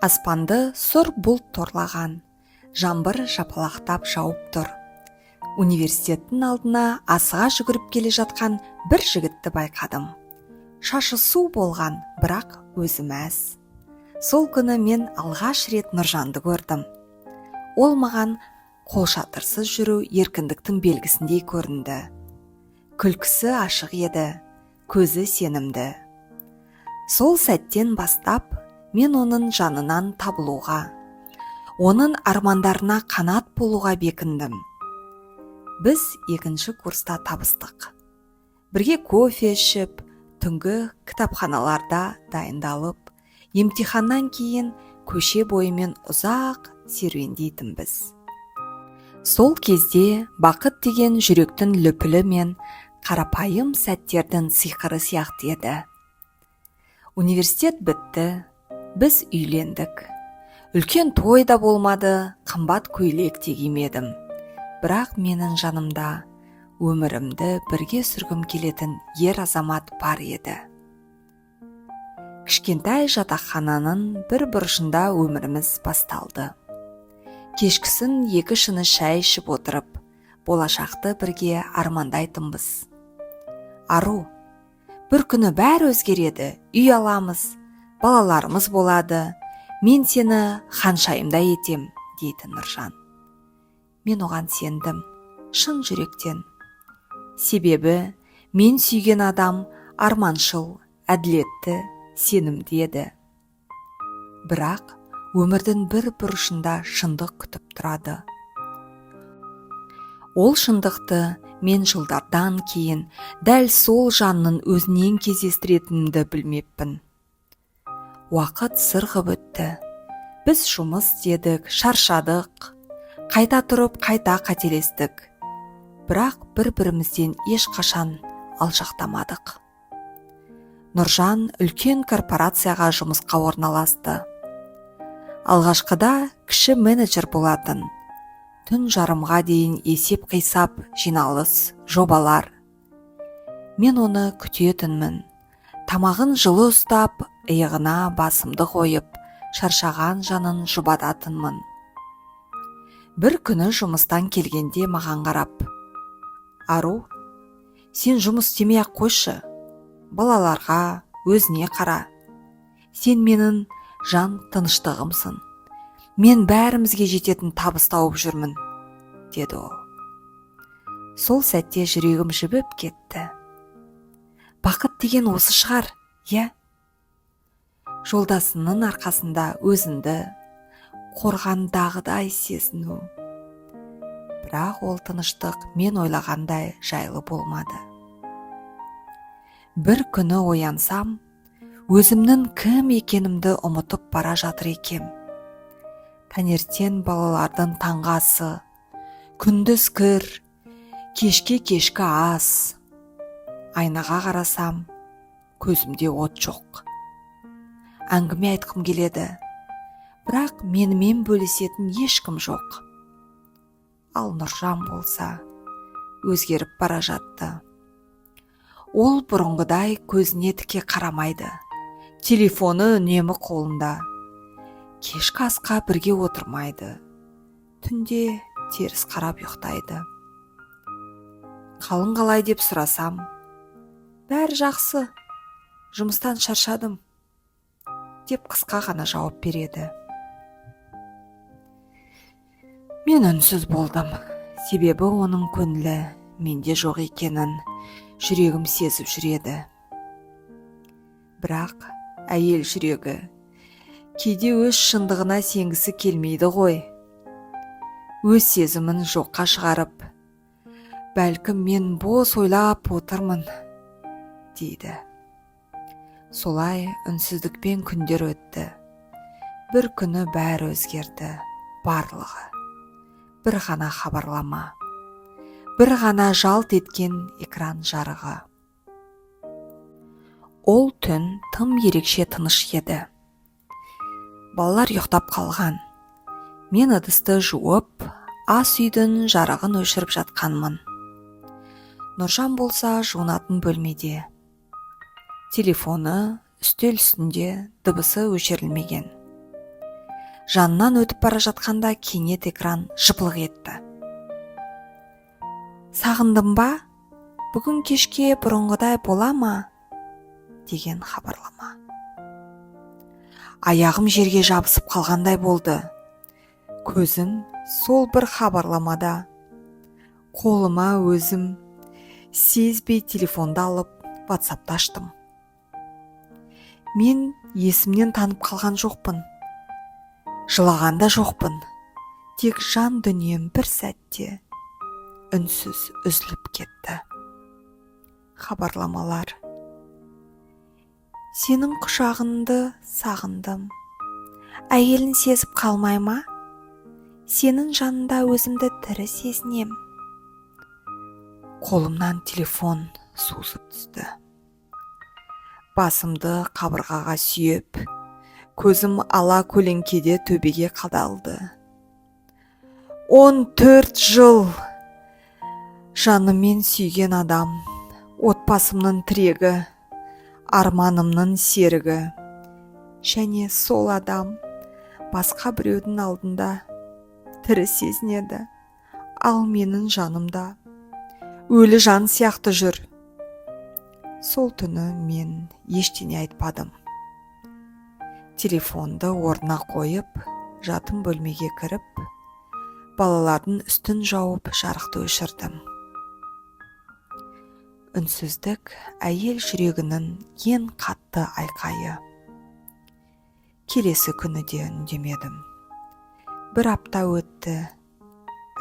Аспанды сұр бұлт торлаған, жаңбыр жапалақтап жауып тұр. Университеттің алдына асыға жүгіріп келе жатқан бір жігітті байқадым. Шашы су болған, бірақ өзі мәз. Сол күні мен алғаш рет Нұржанды көрдім. Ол маған қолшатырсыз жүру еркіндіктің белгісіндей көрінді. Күлкісі ашық еді, көзі сенімді. Сол сәттен бастап мен оның жанынан табылуға, оның армандарына қанат болуға бекіндім. Біз екінші курста табыстық. Бірге кофе ішіп, түнгі кітапханаларда дайындалып, емтиханнан кейін көше бойымен ұзақ серуендейтінбіз. Сол кезде бақыт деген жүректің лүпілі мен қарапайым сәттердің сиқыры сияқты еді. Университет бітті, біз үйлендік. Үлкен той да болмады, қымбат көйлек те кимедім. Бірақ менің жанымда өмірімді бірге сүргім келетін ер азамат бар еді. Кішкентай жатақхананың бір бұрышында өміріміз басталды. Кешкісін екі шыны шәй ішіп отырып, болашақты бірге армандайтынбыз. Ару, бір күні бәрі өзгереді, үй аламыз, балаларымыз болады, мен сені ханшайымда етем, дейді Нұржан. Мен оған сендім, шын жүректен. Себебі мен сүйген адам арманшыл, әділетті, сенімді еді. Бірақ өмірдің бір бұрышында шындық күтіп тұрады. Ол шындықты мен жылдардан кейін дәл сол жанның өзінен кездестіретінімді білмеппін. Уақыт сырғып өтті. Біз жұмыс дедік, шаршадық. Қайта тұрып, қайта қателестік. Бірақ бір-бірімізден ешқашан алшақтамадық. Нұржан үлкен корпорацияға жұмысқа орналасты. Алғашқыда кіші менеджер болатын. Түн жарымға дейін есеп қисап, жиналыс, жобалар. Мен оны күтетінмін. Тамағын жылы ұстап, иығына басымды қойып, шаршаған жанын жұбататынмын. Бір күні жұмыстан келгенде маған қарап: «Ару, сен жұмыс істемей-ақ қойшы. Балаларға, өзіне қара. Сен менің жан тыныштығымсың. Мен бәрімізге жететін табыс тауып жүрмін», деді ол. Сол сәтте жүрегім жібіп кетті. Бақыт деген осы шығар, иә? Жолдасының арқасында өзіңді қорғандағыдай сезіну. Бірақ ол тыныштық мен ойлағандай жайлы болмады. Бір күні оянсам, өзімнің кім екенімді ұмытып бара жатыр екем. Таңертең балалардың таңғы асы, күндіз кір, кешкі ас. Айнаға қарасам, көзімде от жоқ. Әңгіме айтқым келеді, бірақ менімен бөлісетін ешкім жоқ. Ал Нұржан болса, өзгеріп бара жатты. Ол бұрынғыдай көзіне тіке қарамайды. Телефоны үнемі қолында. Кешкі асқа бірге отырмайды. Түнде теріс қарап ұйықтайды. Қалың қалай деп сұрасам: «Бәрі жақсы, жұмыстан шаршадым», деп қысқа ғана жауап береді. Мен үнсіз болдым, себебі оның көңілі менде жоқ екенін жүрегім сезіп жүреді. Бірақ әйел жүрегі кейде өз шындығына сенгісі келмейді ғой. Өз сезімін жоққа шығарып, «Бәлкім мен бос ойлап отырмын», дейді. Солай үнсіздікпен күндер өтті. Бір күні бәрі өзгерді, барлығы. Бір ғана хабарлама, бір ғана жалт еткен экран жарығы. Ол түн тым ерекше тыныш еді. Балалар ұйықтап қалған. Мен ыдысты жуып, ас үйдің жарығын өшіріп жатқанмын. Нұржан болса жуынатын бөлмеде. Телефоны үстел үстінде, дыбысы өшірілмеген. Жанынан өтіп бара жатқанда кенет экран жыпылық етті. «Сағындым ба? Бүгін кешке бұрынғыдай бола ма?» деген хабарлама. Аяғым жерге жабысып қалғандай болды. Көзім сол бір хабарламада. Қолыма өзім сезбей телефонды алып WhatsApp'ты аштым. Мен есімнен танып қалған жоқпын. Жылаған да жоқпын. Тек жан дүнием бір сәтте үнсіз үзіліп кетті. Хабарламалар. Сенің құшағыңды сағындым. Әйелін сезіп қалмай ма? Сенің жанында өзімді тірі сезінем. Қолымнан телефон сусып түсті. Басымды қабырғаға сүйеп, көзім ала көлеңкеде төбеге қадалды. 14 жыл! Жаныммен сүйген адам, отбасымның тірегі, арманымның серігі. Және сол адам басқа біреудің алдында тірі сезінеді, ал менің жанымда өлі жан сияқты жүр. Сол түні мен ештеңе айтпадым. Телефонды орнына қойып, жатым бөлмеге кіріп, балалардың үстін жауып жарықты өшірдім. Үнсіздік әйел жүрегінің ең қатты айқайы. Келесі күні де үндемедім. Бір апта өтті,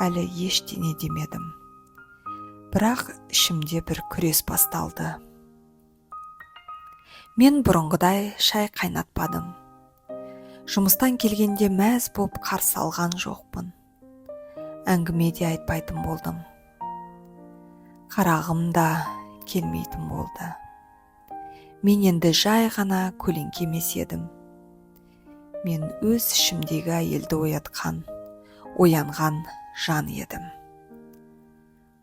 әлі ештеңе демедім. Бірақ ішімде бір күрес басталды. Мен бұрынғыдай шай қайнатпадым. Жұмыстан келгенде мәз боп қарсы алған жоқпын. Әңгіме де айтпайтын болдым. Қарағым да келмейтін болды. Мен енді жай ғана көлеңке емес едім. Мен өз ішімдегі әйелді оянған жан едім.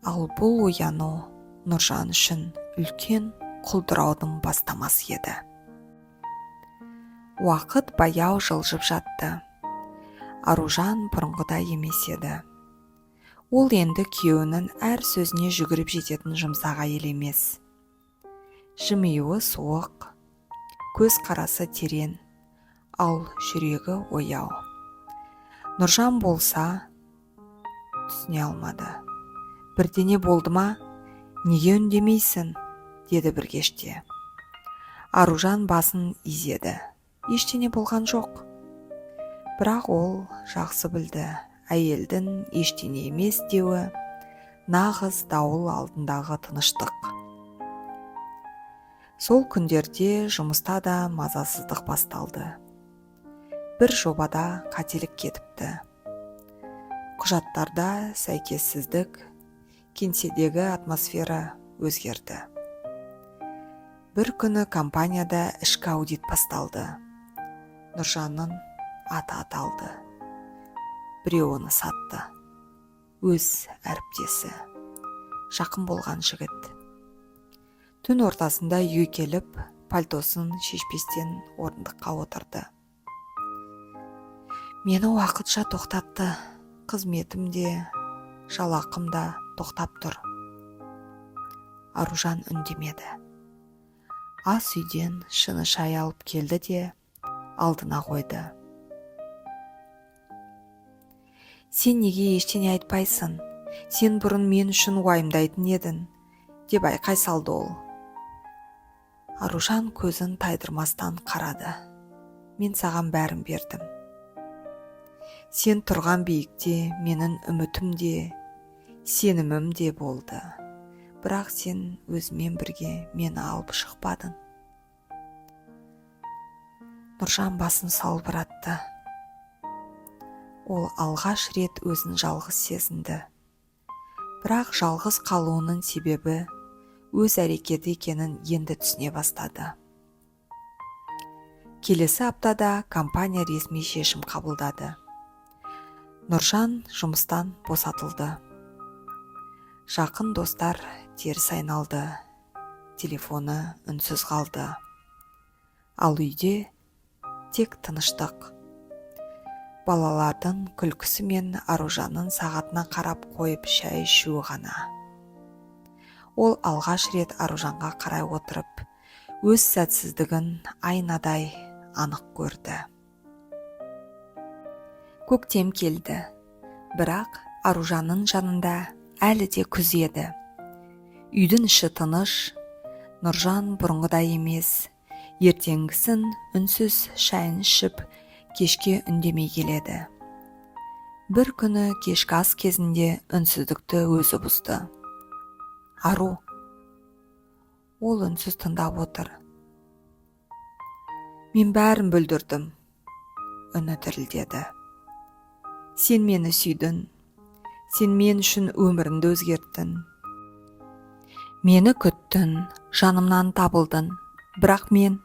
Ал бұл ояну Нұржан үшін үлкен құлдыраудың бастамасы еді. Уақыт баяу жылжып жатты. Аружан бұрынғыдай емес еді. Ол енді күйеуінің әр сөзіне жүгіріп жететін жұмсақ әйел емес. Жымиюы суық, көз қарасы терең, ал жүрегі ояу. Нұржан болса түсіне алмады. Бірдеңе болды ма? Неге үндемейсің? Деді бір кеште. Аружан басын изеді. Ештеңе болған жоқ. Бірақ ол жақсы білді. Әйелдің ештеңе емес деуі нағыз дауыл алдындағы тыныштық. Сол күндерде жұмыста да мазасыздық басталды. Бір жобада қателік кетіпті. Құжаттарда сәйкессіздік, кеңседегі атмосфера өзгерді. Бір күні компанияда ішкі аудит басталды. Нұржанның аты аталды. Біреу оны сатты. Өз әріптесі. Жақын болған жігіт. Түн ортасында үйге келіп, пальтосын шешпестен орындыққа отырды. Мені уақытша тоқтатты. Қызметім де, жалақым да тоқтап тұр. Аружан үндемеді. Ас үйден шыны шай алып келді де алдына қойды. Сен неге ештеңе айтпайсың? Сен бұрын мен үшін уайымдайтын едің, деп айқай салды ол. Аружан көзін тайдырмастан қарады. Мен саған бәрін бердім. Сен тұрған биікте менің үмітім де, сенімім де болды. Бірақ сен өзімен бірге мені алып шықпадың. Нұржан басын салбыратты. Ол алғаш рет өзін жалғыз сезінді. Бірақ жалғыз қалуының себебі өз әрекеті екенін енді түсіне бастады. Келесі аптада компания ресми шешім қабылдады. Нұржан жұмыстан босатылды. Жақын достар теріс айналды. Телефоны үнсіз қалды. Ал үйде тек тыныштық. балалардың күлкісі мен Аружанның сағатына қарап қойып шай ішу ғана. Ол алғаш рет Аружанға қарай отырып, өз сәтсіздігін айнадай анық көрді. Көктем келді, бірақ Аружанның жанында әлі де күз еді. Үйдің іші тыныш, Нұржан бұрынғыдай емес, ертеңгісін үнсіз шайын ішіп, кешке үндемей келеді. Бір күні кешкі ас кезінде үнсіздікті өзі бұзды. Ару. Ол үнсіз тыңдап отыр. Мен бәрін бүлдірдім. Үні дірілдеді. Сен мені сүйдің. Сен мен үшін өмірімді өзгерттің. Мені күттің, жанымнан табылдың. Бірақ мен...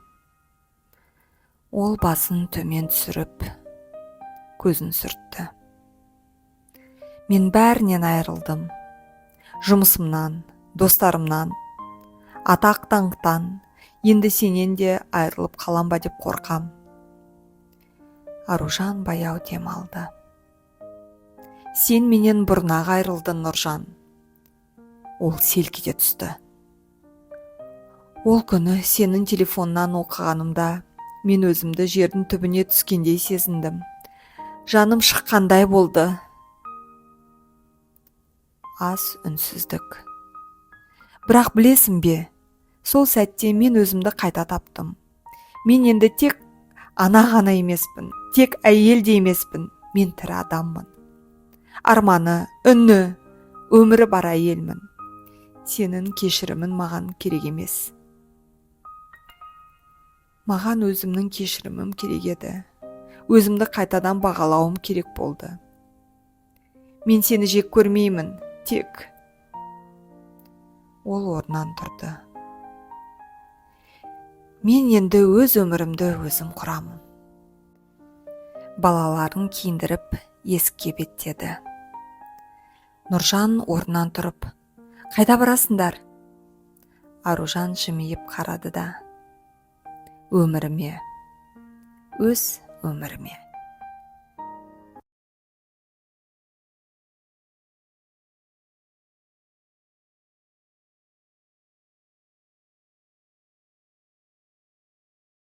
Ол басын төмен түсіріп, көзін сүртті. Мен бәрінен айырылдым. Жұмысымнан, достарымнан, атақ-даңқтан, енді сенен де айырылып қалам ба деп қорқам. Аружан баяу дем алды. Сен менен бұрнақ айырылдың, Нұржан. Ол селк ете түсті. Ол күні сенің телефоннан оқығанымда мен өзімді жердің түбіне түскендей сезіндім. Жаным шыққандай болды. Аз үнсіздік. Бірақ білесің бе, сол сәтте мен өзімді қайта таптым. Мен енді тек ана ғана емеспін, тек әйел де емеспін, мен тірі адаммын. Арманы, үні, өмірі бар әйелмін. Сенің кешірімін маған керек емес. Маған өзімнің кешірімім керек еді. Өзімді қайтадан бағалауым керек болды. Мен сені жек көрмеймін, тек... Ол орнынан тұрды. Мен енді өз өмірімді өзім құрамын. Балаларын киіндіріп, есікке беттеді. Нұржан орнынан тұрып, қайда барасыңдар? Аружан жымиып қарады да, өміріме, өз өміріме.